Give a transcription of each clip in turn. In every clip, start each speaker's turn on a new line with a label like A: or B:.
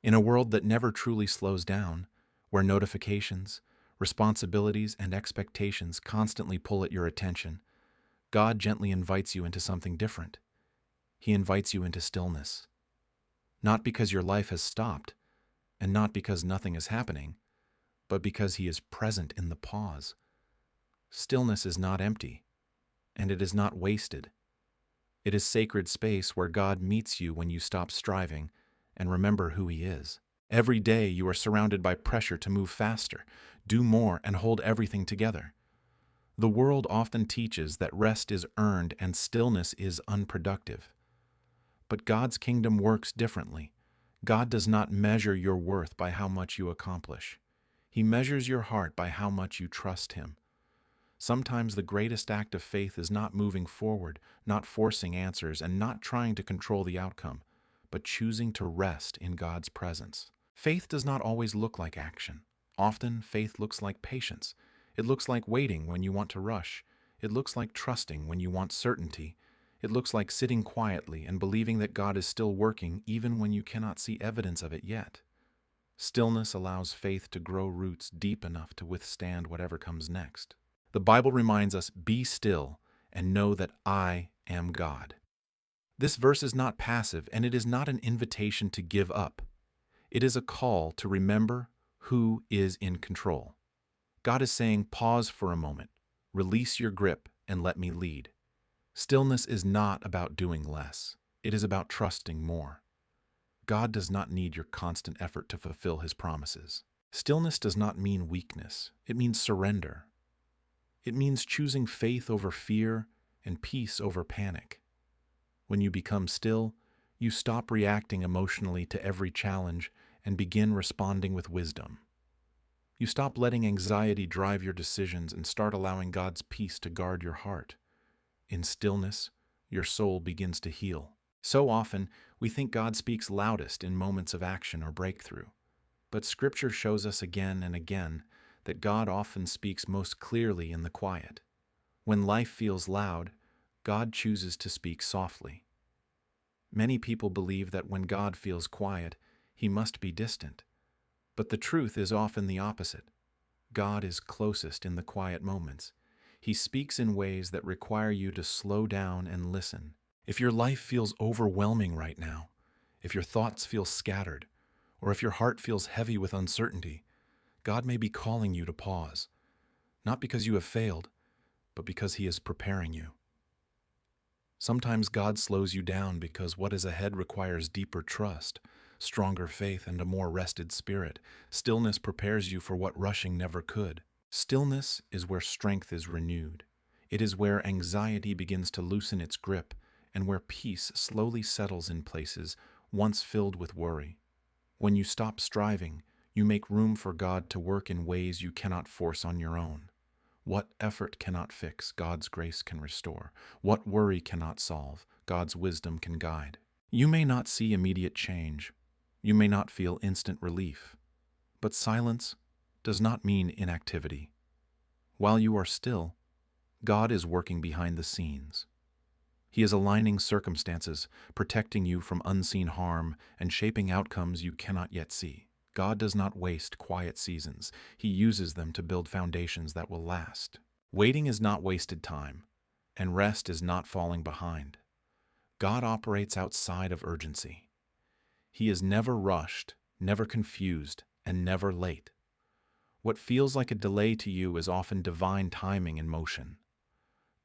A: In a world that never truly slows down, where notifications, responsibilities, and expectations constantly pull at your attention, God gently invites you into something different. He invites you into stillness. Not because your life has stopped, and not because nothing is happening, but because He is present in the pause. Stillness is not empty, and it is not wasted. It is sacred space where God meets you when you stop striving and remember who He is. Every day you are surrounded by pressure to move faster, do more, and hold everything together. The world often teaches that rest is earned and stillness is unproductive. But God's kingdom works differently. God does not measure your worth by how much you accomplish. He measures your heart by how much you trust Him. Sometimes the greatest act of faith is not moving forward, not forcing answers, and not trying to control the outcome, but choosing to rest in God's presence. Faith does not always look like action. Often, faith looks like patience. It looks like waiting when you want to rush. It looks like trusting when you want certainty. It looks like sitting quietly and believing that God is still working even when you cannot see evidence of it yet. Stillness allows faith to grow roots deep enough to withstand whatever comes next. The Bible reminds us, "Be still and know that I am God." This verse is not passive, and it is not an invitation to give up. It is a call to remember who is in control. God is saying, pause for a moment, release your grip, and let me lead. Stillness is not about doing less. It is about trusting more. God does not need your constant effort to fulfill His promises. Stillness does not mean weakness. It means surrender. It means choosing faith over fear and peace over panic. When you become still, you stop reacting emotionally to every challenge and begin responding with wisdom. You stop letting anxiety drive your decisions and start allowing God's peace to guard your heart. In stillness, your soul begins to heal. So often, we think God speaks loudest in moments of action or breakthrough. But Scripture shows us again and again that God often speaks most clearly in the quiet. When life feels loud, God chooses to speak softly. Many people believe that when God feels quiet, He must be distant. But the truth is often the opposite. God is closest in the quiet moments. He speaks in ways that require you to slow down and listen. If your life feels overwhelming right now, if your thoughts feel scattered, or if your heart feels heavy with uncertainty, God may be calling you to pause, not because you have failed, but because He is preparing you. Sometimes God slows you down because what is ahead requires deeper trust, stronger faith, and a more rested spirit. Stillness prepares you for what rushing never could. Stillness is where strength is renewed. It is where anxiety begins to loosen its grip and where peace slowly settles in places once filled with worry. When you stop striving, you make room for God to work in ways you cannot force on your own. What effort cannot fix, God's grace can restore. What worry cannot solve, God's wisdom can guide. You may not see immediate change. You may not feel instant relief. But silence does not mean inactivity. While you are still, God is working behind the scenes. He is aligning circumstances, protecting you from unseen harm, and shaping outcomes you cannot yet see. God does not waste quiet seasons. He uses them to build foundations that will last. Waiting is not wasted time, and rest is not falling behind. God operates outside of urgency. He is never rushed, never confused, and never late. What feels like a delay to you is often divine timing in motion.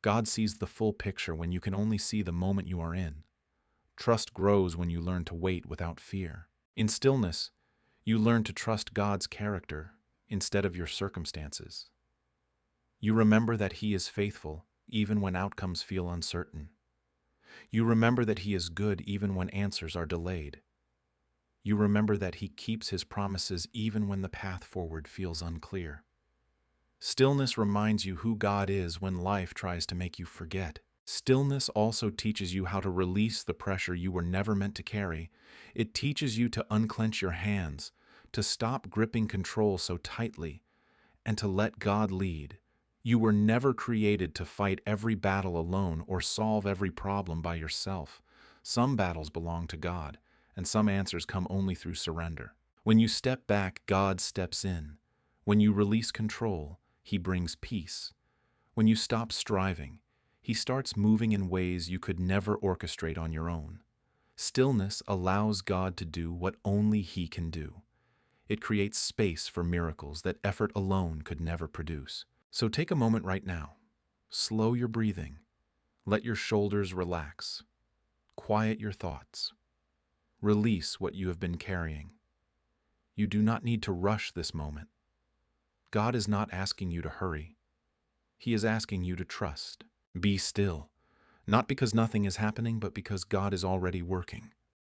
A: God sees the full picture when you can only see the moment you are in. Trust grows when you learn to wait without fear. In stillness, you learn to trust God's character instead of your circumstances. You remember that He is faithful even when outcomes feel uncertain. You remember that He is good even when answers are delayed. You remember that He keeps His promises even when the path forward feels unclear. Stillness reminds you who God is when life tries to make you forget. Stillness also teaches you how to release the pressure you were never meant to carry. It teaches you to unclench your hands, to stop gripping control so tightly, and to let God lead. You were never created to fight every battle alone or solve every problem by yourself. Some battles belong to God, and some answers come only through surrender. When you step back, God steps in. When you release control, He brings peace. When you stop striving, He starts moving in ways you could never orchestrate on your own. Stillness allows God to do what only He can do. It creates space for miracles that effort alone could never produce. So take a moment right now. Slow your breathing. Let your shoulders relax. Quiet your thoughts. Release what you have been carrying. You do not need to rush this moment. God is not asking you to hurry. He is asking you to trust. Be still, not because nothing is happening, but because God is already working.